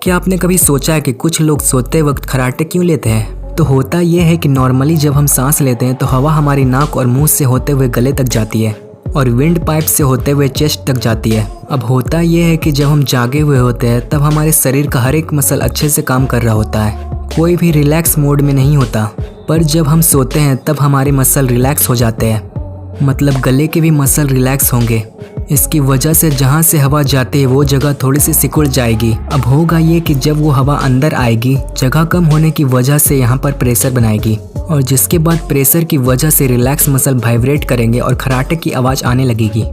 क्या आपने कभी सोचा है कि कुछ लोग सोते वक्त खर्राटे क्यों लेते हैं? तो होता यह है कि नॉर्मली जब हम सांस लेते हैं तो हवा हमारी नाक और मुंह से होते हुए गले तक जाती है और विंड पाइप से होते हुए चेस्ट तक जाती है। अब होता यह है कि जब हम जागे हुए होते हैं तब हमारे शरीर का हर एक मसल अच्छे से काम कर रहा होता है, कोई भी रिलैक्स मोड में नहीं होता। पर जब हम सोते हैं तब हमारे मसल रिलैक्स हो जाते हैं, मतलब गले के भी मसल रिलैक्स होंगे। इसकी वजह से जहाँ से हवा जाती है वो जगह थोड़ी सी सिकुड़ जाएगी। अब होगा ये कि जब वो हवा अंदर आएगी, जगह कम होने की वजह से यहाँ पर प्रेशर बनाएगी और जिसके बाद प्रेशर की वजह से रिलैक्स मसल वाइब्रेट करेंगे और खर्राटे की आवाज़ आने लगेगी।